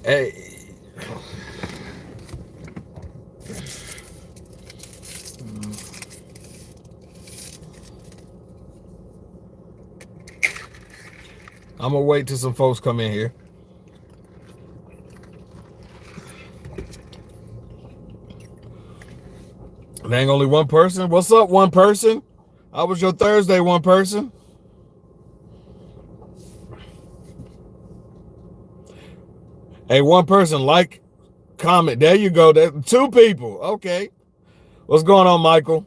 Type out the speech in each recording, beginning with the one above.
Hey, I'm gonna wait till some folks come in here. There ain't only one person. What's up, one person? How was your Thursday, one person? Hey, one person, like, comment. There you go. There, two people. Okay. What's going on, Michael?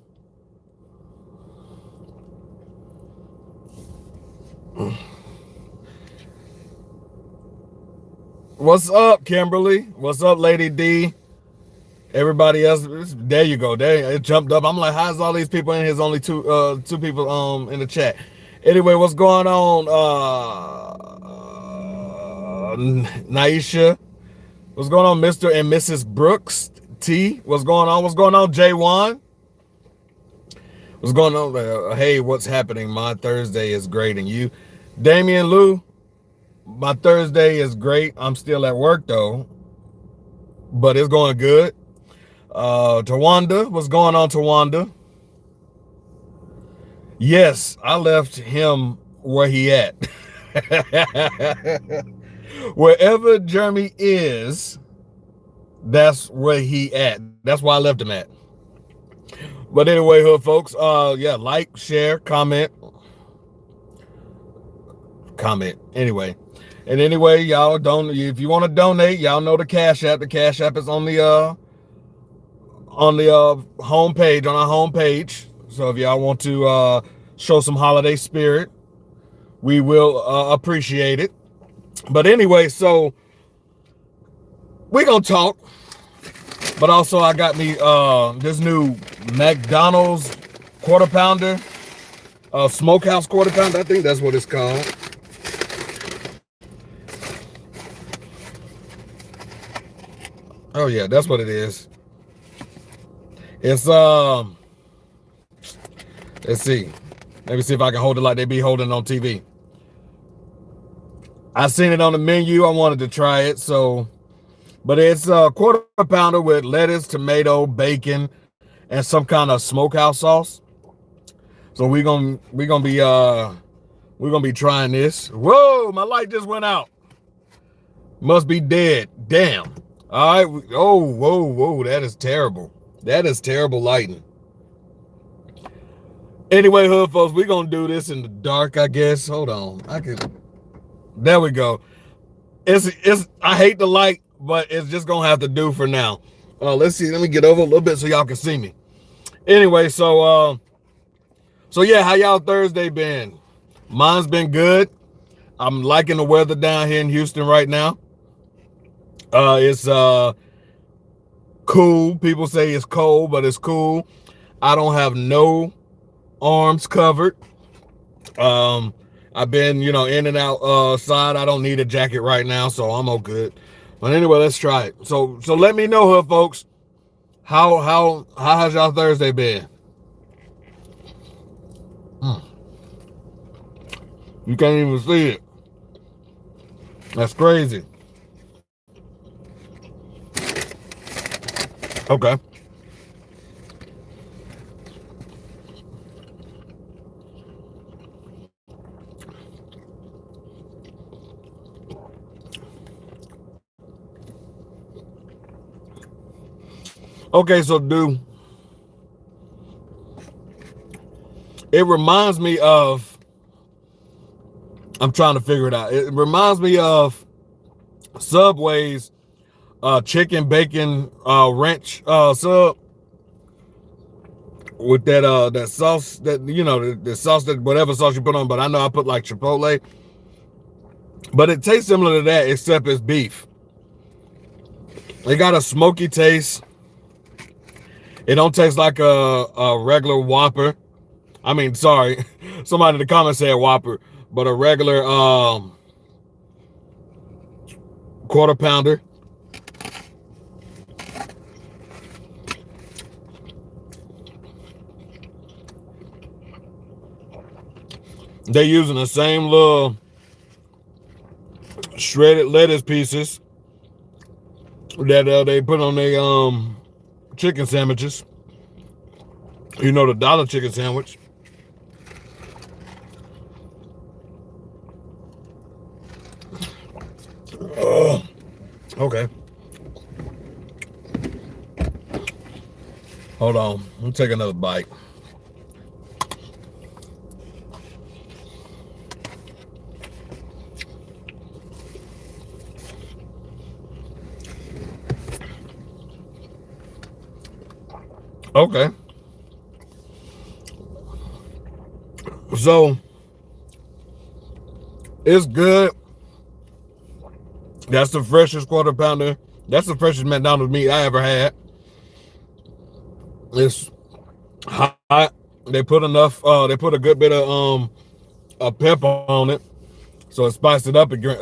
What's up, Kimberly? What's up, Lady D? Everybody else, there you go. There it jumped up. I'm like, how's all these people in here? There's only two people in the chat. Anyway, what's going on? Naisha. What's going on, Mr. and Mrs. Brooks T? What's going on? What's going on, J1? What's going on? Hey, what's happening? My Thursday is great. And you? Damian Lou, my Thursday is great. I'm still at work though, but it's going good. Tawanda, what's going on, Tawanda? Yes, I left him where he at. Wherever Jeremy is, that's where he at. That's why I left him at. But anyway, hood folks, yeah, like, share, comment. Anyway. And anyway, y'all don't, if you want to donate, y'all know the Cash App. The Cash App is on the homepage, on our homepage. So if y'all want to show some holiday spirit, we will appreciate it. But anyway, so we're gonna talk. But also I got me this new McDonald's quarter pounder, smokehouse quarter pounder. I think that's what it's called. Oh yeah, that's what it is. It's let's see. Let me see if I can hold it like they be holding on TV. I seen it on the menu. I wanted to try it, so but it's a quarter pounder with lettuce, tomato, bacon, and some kind of smokehouse sauce. So we're gonna be trying this. Whoa, my light just went out. Must be dead. Damn. All right. Oh, whoa. That is terrible. That is terrible lighting. Anyway, hood folks, we're gonna do this in the dark, I guess. Hold on. There we go. It's I hate the light, but it's just gonna have to do for now. Let's see. Let me get over a little bit so y'all can see me. Anyway, so yeah, how y'all Thursday been? Mine's been good. I'm liking the weather down here in Houston right now. It's cool. People say it's cold, but it's cool. I don't have no arms covered. I've been, in and out side. I don't need a jacket right now, so I'm all good. But anyway, let's try it. So let me know, hood folks, how has y'all Thursday been? You can't even see it. That's crazy. Okay. Okay, so dude, it reminds me of, I'm trying to figure it out. It reminds me of Subway's chicken bacon ranch sub with that sauce, that the sauce, that whatever sauce you put on, but I know I put like Chipotle. But it tastes similar to that, except it's beef. It got a smoky taste. It don't taste like a regular Whopper. I mean, sorry, somebody in the comments said Whopper, but a regular quarter pounder. They're using the same little shredded lettuce pieces that they put on their chicken sandwiches. You know, the dollar chicken sandwich. Okay. Hold on. Let me take another bite. Okay. So it's good. That's the freshest quarter pounder. That's the freshest McDonald's meat I ever had. It's hot. They put enough. They put a good bit of pepper on it, so it spiced it up again.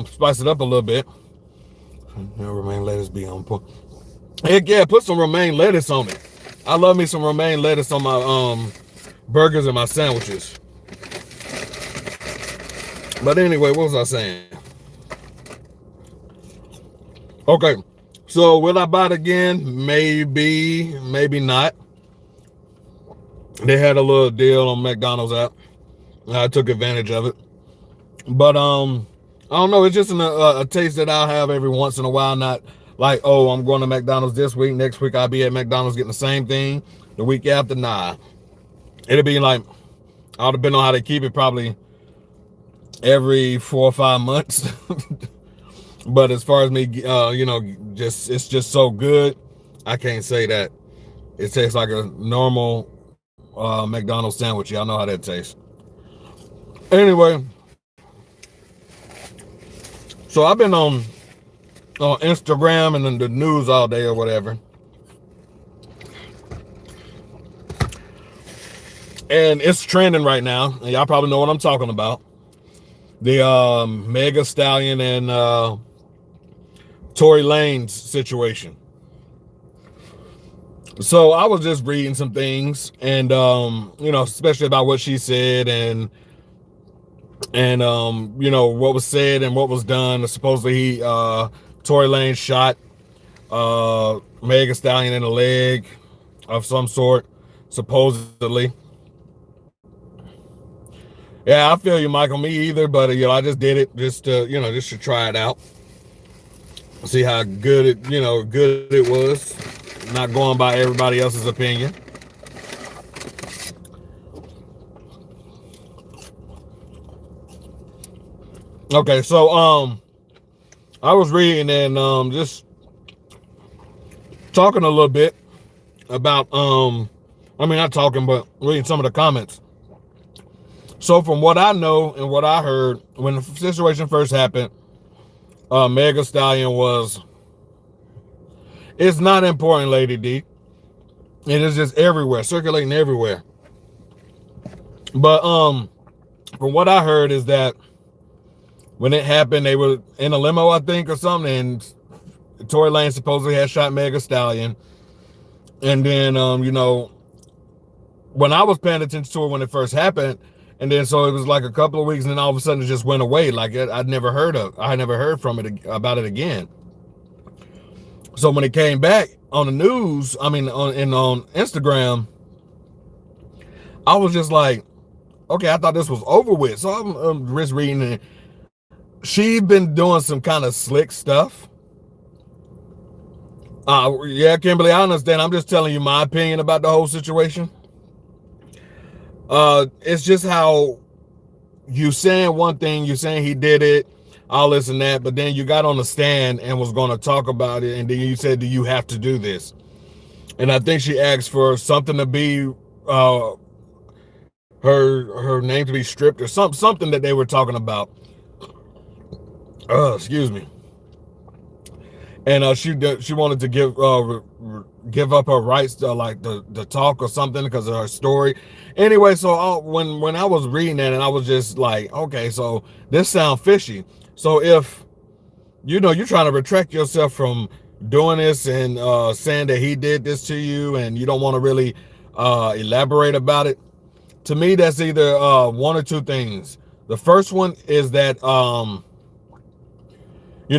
Spiced it up a little bit. Romaine lettuce be on point. Heck yeah, put some romaine lettuce on it. I love me some romaine lettuce on my burgers and my sandwiches. But anyway, what was I saying? Okay, so will I buy it again? Maybe, maybe not. They had a little deal on McDonald's app. I took advantage of it. But I don't know. It's just a taste that I'll have every once in a while. Not like, oh, I'm going to McDonald's this week. Next week I'll be at McDonald's getting the same thing. The week after, nah. It'll be like, I'll depend on how they keep it, probably every 4 or 5 months. But as far as me, you know, it's just so good. I can't say that it tastes like a normal McDonald's sandwich. Y'all know how that tastes. Anyway, so I've been on Instagram and then the news all day or whatever. And it's trending right now. And y'all probably know what I'm talking about. The Mega Stallion and Tory Lanez situation. So I was just reading some things and you know, especially about what she said and you know, what was said and what was done. Supposedly Tory Lanez shot Mega Stallion in the leg of some sort, supposedly. Yeah, I feel you, Michael. Me either, but you know, I just did it just to, you know, just to try it out, see how good it, you know, good it was. Not going by everybody else's opinion. Okay, so I was reading and just talking a little bit about I mean, not talking, but reading some of the comments. So from what I know and what I heard, when the situation first happened, Mega Stallion was, it's not important, Lady D. It is just everywhere, circulating everywhere. But from what I heard is that when it happened, they were in a limo, I think, or something, and Tory Lanez supposedly had shot Mega Stallion. And then you know, when I was paying attention to it when it first happened, and then so it was like a couple of weeks, and then all of a sudden it just went away. Like I never heard from it about it again. So when it came back on the news, I mean on Instagram, I was just like, okay, I thought this was over with. So I'm just reading it. She's been doing some kind of slick stuff. Yeah, Kimberly, I understand. I'm just telling you my opinion about the whole situation. It's just how you saying one thing, you saying he did it, all this and that, but then you got on the stand and was going to talk about it, and then you said, do you have to do this? And I think she asked for something to be her name to be stripped or something that they were talking about. Excuse me. And she wanted to give up her rights to like the talk or something because of her story. Anyway, so when I was reading that, and I was just like, okay, so this sounds fishy. So if you know you're trying to retract yourself from doing this and saying that he did this to you, and you don't want to really elaborate about it, to me that's either one or two things. The first one is that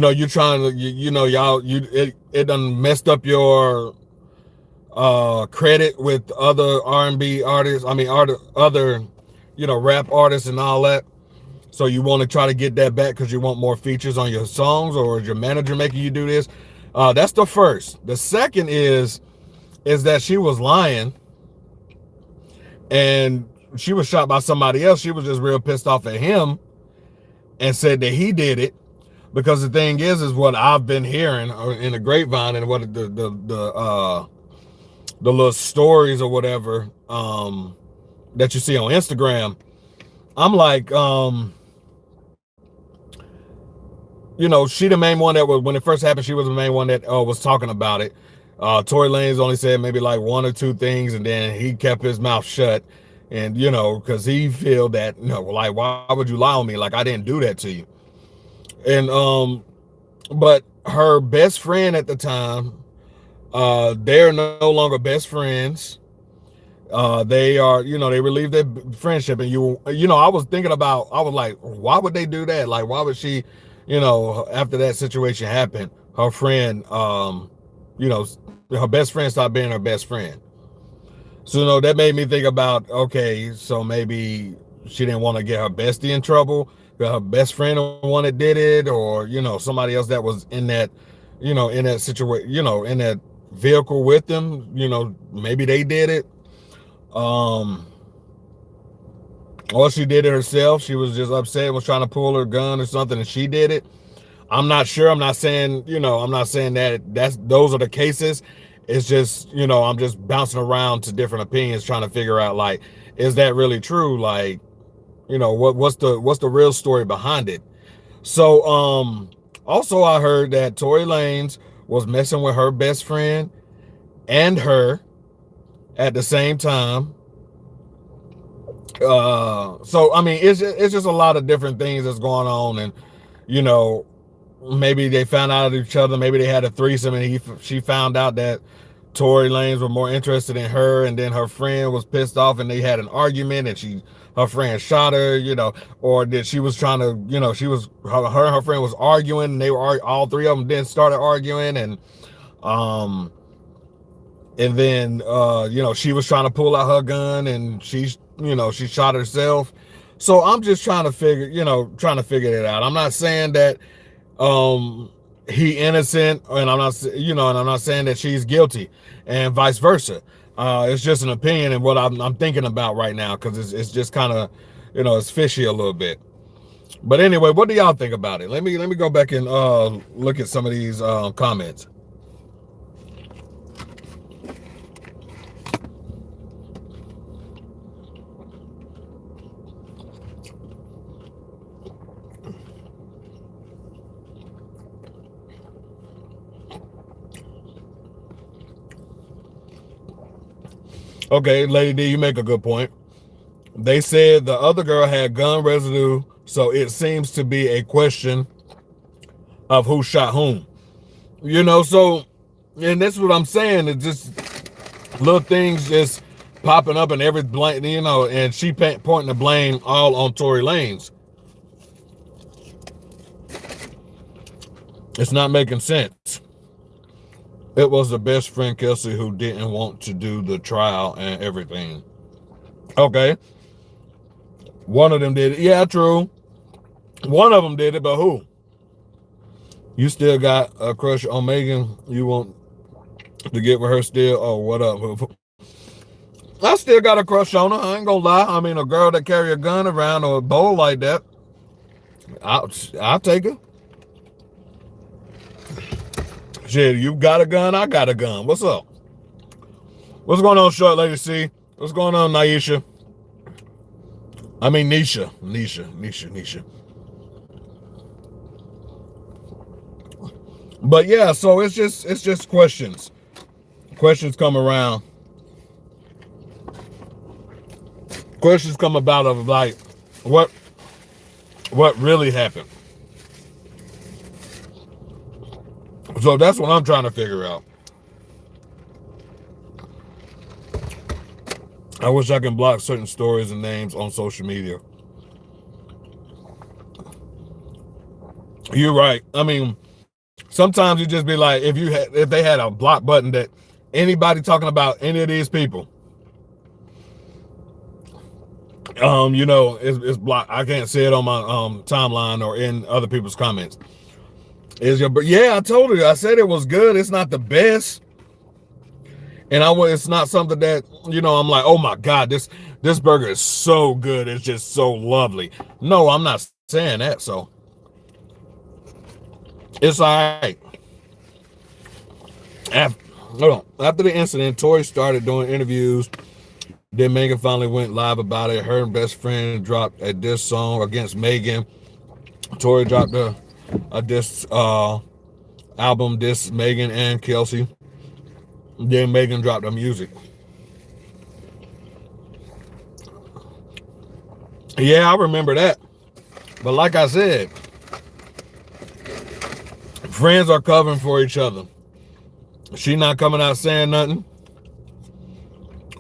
you're trying to, it done messed up your credit with other R&B artists. I mean, other, rap artists and all that. So you want to try to get that back because you want more features on your songs, or is your manager making you do this? That's the first. The second is that she was lying, and she was shot by somebody else. She was just real pissed off at him and said that he did it. Because the thing is what I've been hearing in the grapevine, and what the little stories or whatever that you see on Instagram. I'm like, she the main one that was, when it first happened, she was the main one that was talking about it. Tory Lanez only said maybe like one or two things, and then he kept his mouth shut. And, because he feel that, like, why would you lie on me? Like, I didn't do that to you. And, but her best friend at the time, they're no longer best friends. They are, they relieved their friendship. And I was like, why would they do that? Like, why would she, after that situation happened, her friend, her best friend stopped being her best friend. So, that made me think about, okay, so maybe she didn't want to get her bestie in trouble. Her best friend the one that did it, or, somebody else that was in that, in that situation, in that vehicle with them, maybe they did it. Or she did it herself. She was just upset, was trying to pull her gun or something, and she did it. I'm not sure. I'm not saying, that those are the cases. It's just, I'm just bouncing around to different opinions, trying to figure out, like, is that really true? Like, what's the real story behind it? So, also I heard that Tory Lanez was messing with her best friend and her at the same time. So I mean, it's just a lot of different things that's going on, and maybe they found out of each other. Maybe they had a threesome, and she found out that Tory Lanez were more interested in her, and then her friend was pissed off, and they had an argument, and her friend shot her, or that she was trying to, she was her and her friend was arguing, and they were all three of them then started arguing, and then she was trying to pull out her gun, and she shot herself. So I'm just trying to figure it out. I'm not saying that he innocent, and I'm not saying that she's guilty, and vice versa. It's just an opinion and what I'm thinking about right now, because it's just kind of, it's fishy a little bit. But anyway, what do y'all think about it? Let me go back and look at some of these comments. Okay, Lady D, you make a good point. They said the other girl had gun residue, so it seems to be a question of who shot whom. So, and that's what I'm saying. It's just little things just popping up, and every blame, and she pointing the blame all on Tory Lanez. It's not making sense. It was the best friend, Kelsey, who didn't want to do the trial and everything. Okay. One of them did it. Yeah, true. One of them did it, but who? You still got a crush on Megan? You want to get with her still? Oh, what up? I still got a crush on her. I ain't gonna lie. I mean, a girl that carry a gun around or a bowl like that, I'll take her. Shit, you got a gun, I got a gun. What's up? What's going on, Short Lady C? What's going on, Naisha? I mean, Nisha. But yeah, so it's just questions. Questions come around. Questions come about of like, what really happened? So that's what I'm trying to figure out. I wish I can block certain stories and names on social media. You're right. I mean, sometimes you just be like, if they had a block button that anybody talking about any of these people, it's blocked. I can't see it on my timeline or in other people's comments. Yeah, I told her. I said it was good. It's not the best, and it's not something that I'm like, oh my god, this burger is so good. It's just so lovely. No, I'm not saying that. So it's all right. After the incident, Tori started doing interviews. Then Megan finally went live about it. Her best friend dropped a diss song against Megan. Tori dropped a diss album, diss Megan and Kelsey. Then Megan dropped her music. Yeah, I remember that. But like I said, friends are covering for each other. She not coming out saying nothing.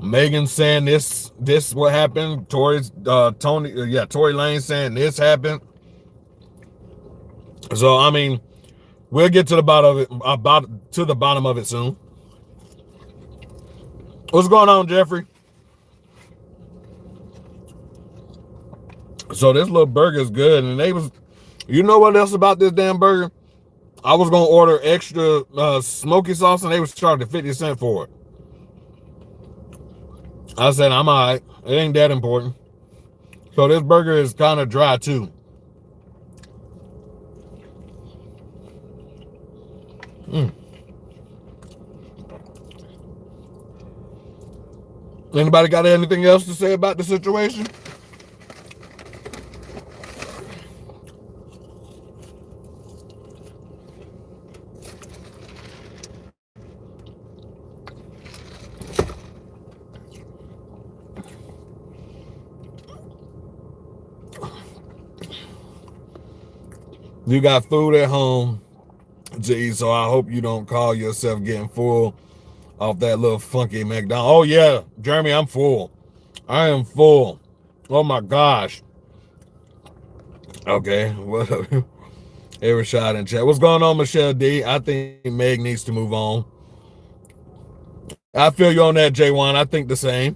Megan saying this what happened. Tory Lane saying this happened. So I mean, we'll get to the bottom of it soon. What's going on, Jeffrey? So this little burger is good, and you know what else about this damn burger? I was gonna order extra smoky sauce, and they was charging 50 cents for it. I said, I'm all right. It ain't that important. So this burger is kind of dry too. Anybody got anything else to say about the situation? You got food at home to eat, so I hope you don't call yourself getting full off that little funky McDonald's. Oh yeah, Jeremy, I'm full. I am full. Oh my gosh. Okay, what up? Hey, Rashad in chat. What's going on, Michelle D? I think Meg needs to move on. I feel you on that, J1. I think the same.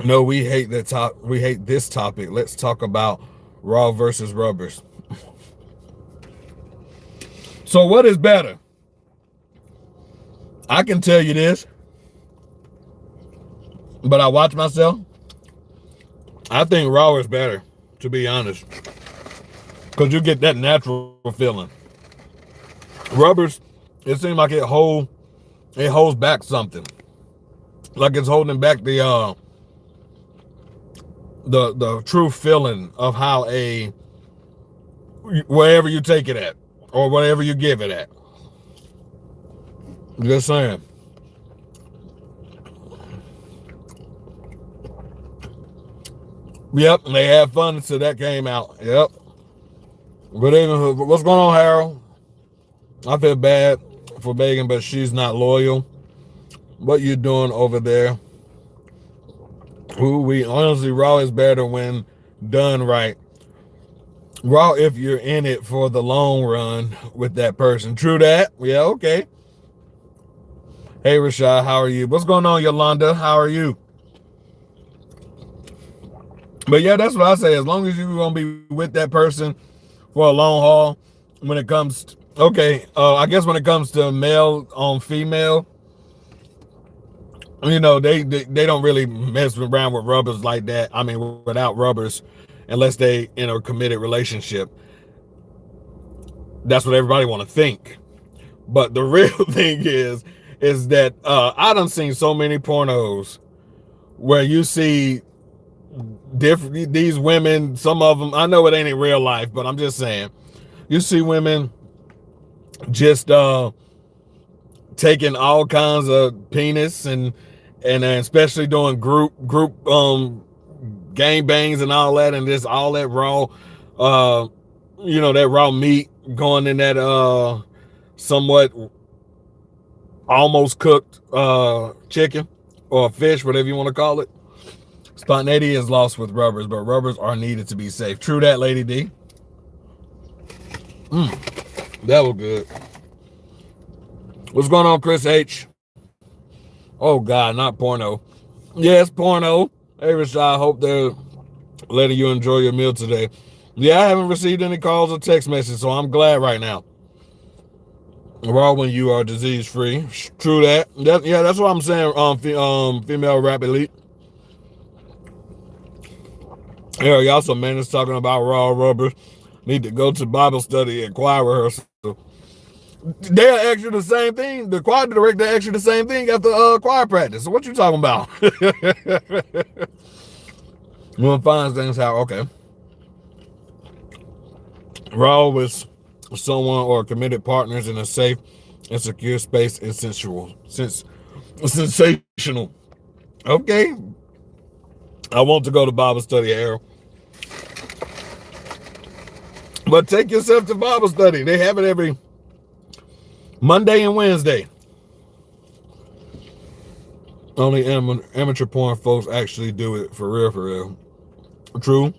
No, we hate this topic. Let's talk about Raw versus Rubbers. So what is better? I can tell you this, but I watch myself. I think Raw is better, to be honest, because you get that natural feeling. Rubbers, it seems like it holds back something, like it's holding back the true feeling of how wherever you take it at or whatever you give it at. Just saying. Yep, they had fun until that came out. Yep. But what's going on, Harold? I feel bad for Megan, but she's not loyal. What you doing over there? Honestly, Raw is better when done right. Raw if you're in it for the long run with that person. True that. Yeah, okay. Hey, Rashad, how are you? What's going on, Yolanda? How are you? But yeah, that's what I say. As long as you're going to be with that person for a long haul, when it comes, I guess when it comes to male on female, they don't really mess around with rubbers like that. I mean, without rubbers, unless they in a committed relationship. That's what everybody want to think. But the real thing is that I done seen so many pornos where you see these women, some of them, I know it ain't in real life, but I'm just saying, you see women just taking all kinds of penis and especially doing group gang bangs and all that, and just all that raw that raw meat going in that somewhat almost cooked chicken or fish, whatever you want to call it. Spontaneity is lost with rubbers, but rubbers are needed to be safe. True that, Lady D. That was good. What's going on, Chris H? Oh God, not porno. Yes, porno. Hey, Rashad, I hope they're letting you enjoy your meal today. Yeah, I haven't received any calls or text messages, so I'm glad right now. Raw when you are disease free. True that. Yeah, that's what I'm saying. Female rap elite. Yeah, y'all some man is talking about raw rubbers. Need to go to Bible study and choir rehearsal. They'll ask you the same thing. The choir director asks you the same thing after choir practice. So what you talking about? One finds things out. Okay. Raw with someone or committed partners in a safe and secure space is sensational. Okay. I want to go to Bible study, Harold. But take yourself to Bible study. They have it every Monday and Wednesday. Only amateur porn folks actually do it for real, for real. True.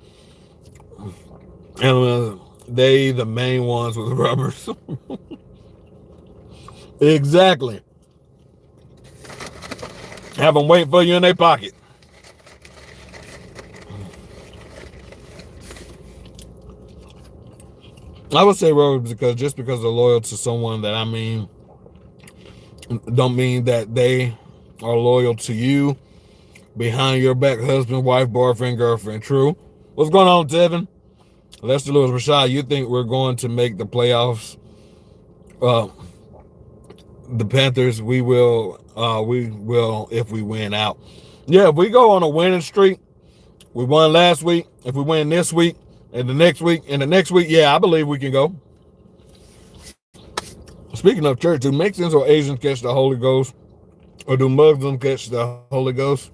And they the main ones with rubbers. Exactly. Have them wait for you in their pocket. I would say rubbers because just because they're loyal to someone that I mean, don't mean that they are loyal to you. Behind your back, husband, wife, boyfriend, girlfriend. True. What's going on, Tevin? Lester Lewis, Rashad, you think we're going to make the playoffs? The Panthers, we will if we win out. Yeah, if we go on a winning streak, we won last week. If we win this week and the next week, yeah, I believe we can go. Speaking of church, do Mexicans or Asians catch the Holy Ghost? Or do Muslims catch the Holy Ghost?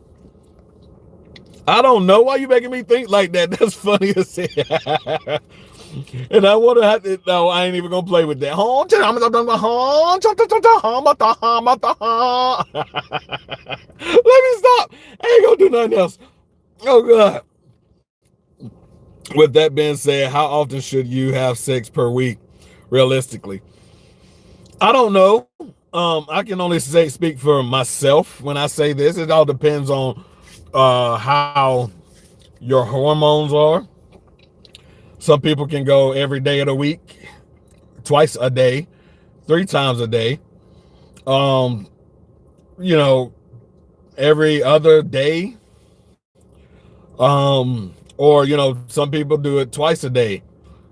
I don't know. Why you making me think like that? That's funny as hell. And I want to have to, no, I ain't even going to play with that. Let me stop. I ain't going to do nothing else. Oh, God. With that being said, how often should you have sex per week, realistically? I don't know. I can only speak for myself when I say this. It all depends on how your hormones are. Some people can go every day of the week, twice a day, 3 times a day. Every other day. Or some people do it twice a day.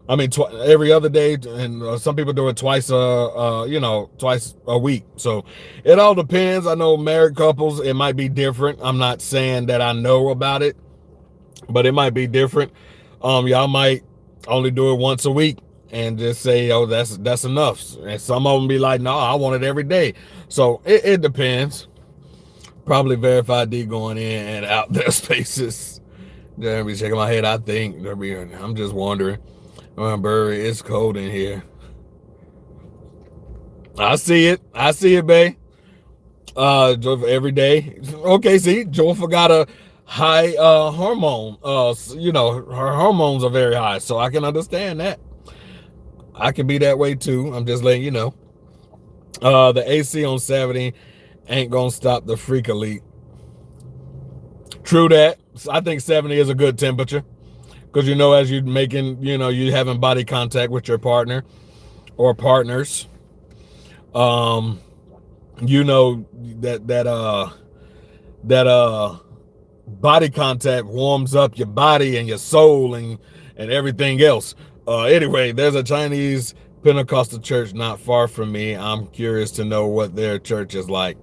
I mean, every other day, and some people do it twice a week. So it all depends. I know married couples, it might be different. I'm not saying that I know about it, but it might be different. Y'all might only do it once a week and just say, oh, that's enough. And some of them be like, no, I want it every day. So it depends. Probably verified D going in and out their spaces. They'll be shaking my head. I think I'm just wondering. Burry, it's cold in here. I see it, babe. Every day. Okay, see, Joel forgot a high hormone. Her hormones are very high, so I can understand that. I can be that way too. I'm just letting you know. The AC on 70 ain't gonna stop the freak elite. True that. I think 70 is a good temperature. Because as you're making, you having body contact with your partner or partners, that body contact warms up your body and your soul and everything else. Anyway, there's a Chinese Pentecostal church not far from me. I'm curious to know what their church is like.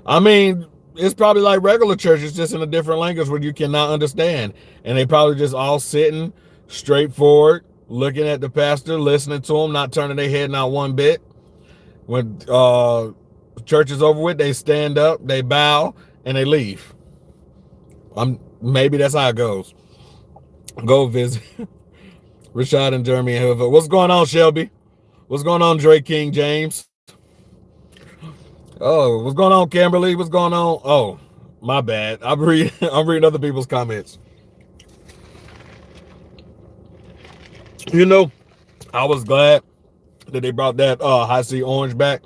I mean, it's probably like regular churches, just in a different language where you cannot understand. And they probably just all sitting straightforward, looking at the pastor, listening to him, not turning their head not one bit. When church is over with, they stand up, they bow, and they leave. Maybe that's how it goes. Go visit Rashad and Jeremy and whoever. What's going on, Shelby? What's going on, Drake King James? Oh, what's going on, Kimberly? What's going on? Oh, my bad. I'm reading other people's comments. I was glad that they brought that high C orange back.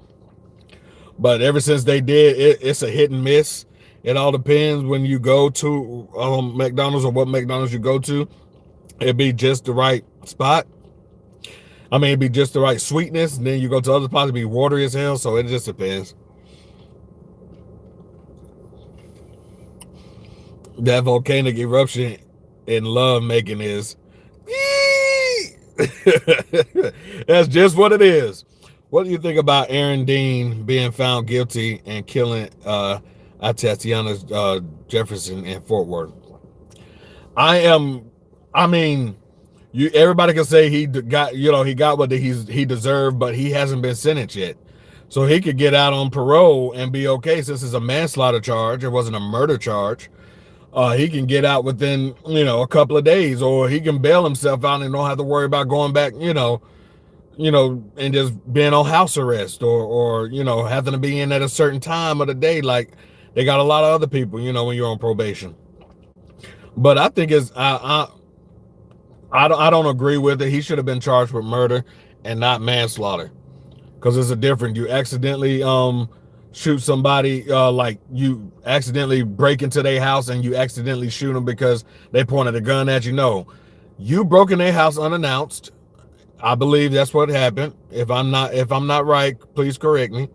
But ever since they did, it's a hit and miss. It all depends when you go to McDonald's or what McDonald's you go to. It'd be just the right spot. I mean, it'd be just the right sweetness. And then you go to other spots, it'd be watery as hell. So it just depends. That volcanic eruption in love making is. That's just what it is. What do you think about Aaron Dean being found guilty and killing Tatiana Jefferson in Fort Worth? I mean, everybody can say he got what he deserved, but he hasn't been sentenced yet. So he could get out on parole and be okay since it's a manslaughter charge. It wasn't a murder charge. He can get out within, a couple of days, or he can bail himself out and don't have to worry about going back, and just being on house arrest or having to be in at a certain time of the day. Like they got a lot of other people, when you're on probation. But I think I don't agree with it. He should have been charged with murder and not manslaughter, because it's a difference. You accidentally shoot somebody, like you accidentally break into their house and you accidentally shoot them because they pointed a gun at you. No, you broke in their house unannounced. I believe that's what happened. If I'm not right, please correct me.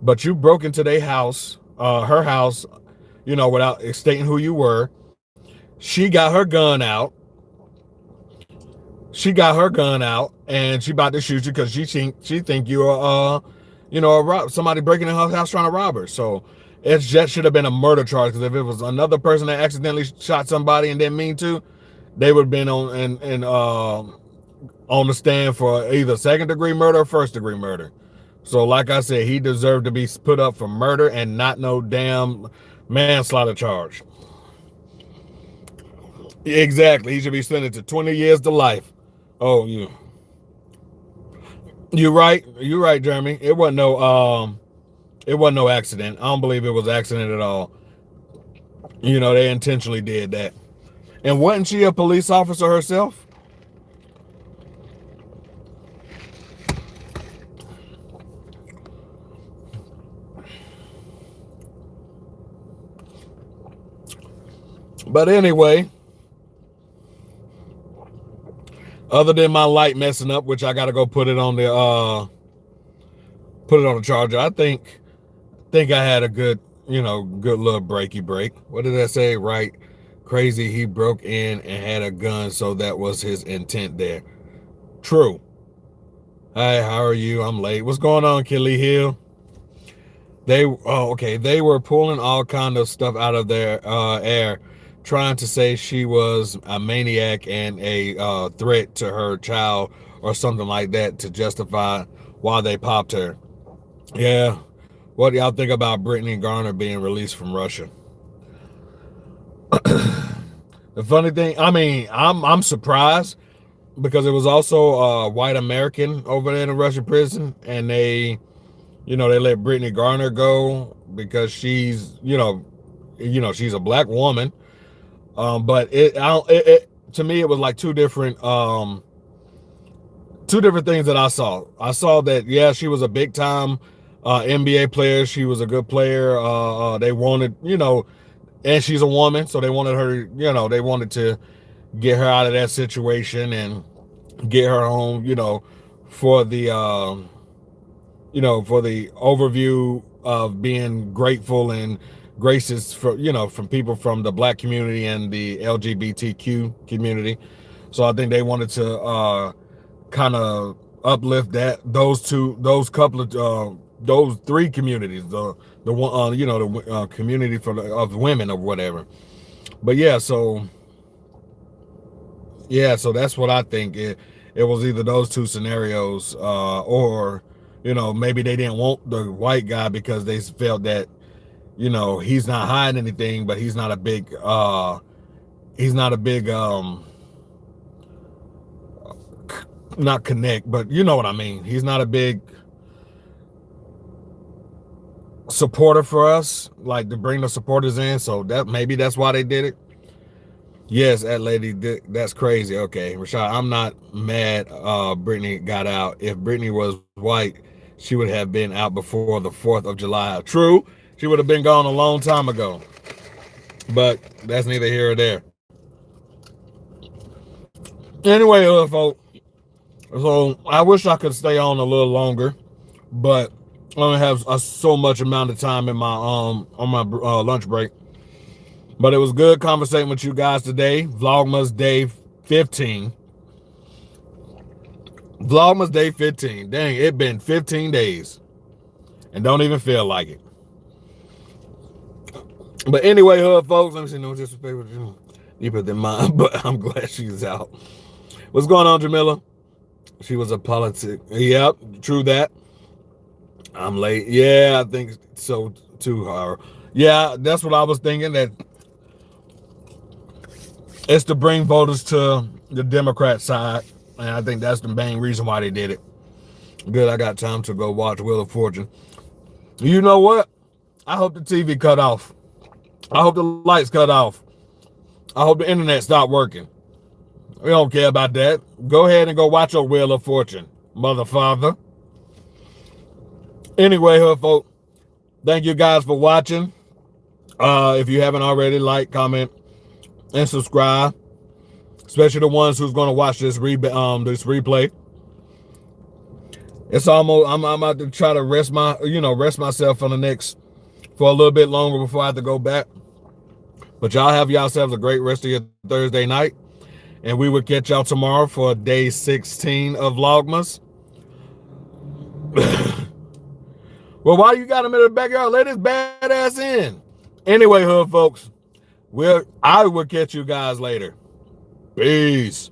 But you broke into their house, her house, without stating who you were. She got her gun out. And she about to shoot you because she think you are somebody breaking in her house trying to rob her. So it just should have been a murder charge, because if it was another person that accidentally shot somebody and didn't mean to, they would have been on the stand for either second degree murder or first degree murder. So like I said, he deserved to be put up for murder and not no damn manslaughter charge. Exactly. He should be sentenced to 20 years to life. Oh, you're right, Jeremy. It wasn't no accident. I don't believe it was accident at all. They intentionally did that. And wasn't she a police officer herself? But anyway, other than my light messing up, which I got to go put it on the charger, I think I had a good little breaky break. What did I say? Right. Crazy. He broke in and had a gun. So that was his intent there. True. Hi, how are you? I'm late. What's going on, Kelly Hill? They were pulling all kind of stuff out of their air, trying to say she was a maniac and a threat to her child or something like that to justify why they popped her. Yeah. What do y'all think about Brittney Griner being released from Russia? The funny thing, I mean, I'm surprised, because it was also a white American over there in a Russian prison, and they let Brittney Griner go because she's she's a black woman. But to me, it was like two different things that I saw. I saw that, yeah, she was a big time NBA player. She was a good player. They wanted, and she's a woman, so they wanted her, they wanted to get her out of that situation and get her home, for the for the overview of being grateful and gracious for, from people from the black community and the LGBTQ community. So I think they wanted to kind of uplift those three communities, the one, the community of women or whatever. But so that's what I think. It was either those two scenarios, or maybe they didn't want the white guy because they felt that he's not hiding anything, but he's not a big not connect, but you know what I mean. He's not a big supporter for us, like to bring the supporters in. So that maybe that's why they did it. Yes, that lady, that's crazy. Okay, Rashad, I'm not mad Brittney got out. If Brittney was white, she would have been out before the 4th of July. True, she would have been gone a long time ago. But that's neither here or there. Anyway, folks, so I wish I could stay on a little longer, but I only have so much amount of time in my on my lunch break. But it was good conversating with you guys today. Vlogmas day 15. Vlogmas day 15. Dang, it been 15 days. And don't even feel like it. But anyway, hood folks, let me see, no disrespect with you. Deeper than mine, but I'm glad she's out. What's going on, Jamila? She was a politic. Yep, true that. I'm late. Yeah, I think so too, her. Yeah, that's what I was thinking, that it's to bring voters to the Democrat side. And I think that's the main reason why they did it. Good, I got time to go watch Wheel of Fortune. You know what? I hope the TV cut off. I hope the lights cut off. I hope the internet stopped working. We don't care about that. Go ahead and go watch your Wheel of Fortune, mother father. Anyway, hood folk, thank you guys for watching. If you haven't already, like, comment, and subscribe. Especially the ones who's going to watch this replay. It's almost, I'm about to try to rest myself for a little bit longer before I have to go back. But y'all have yourselves a great rest of your Thursday night. And we will catch y'all tomorrow for day 16 of Vlogmas. Well, why you got him in the backyard? Let his badass in. Anyway, hood folks, I will catch you guys later. Peace.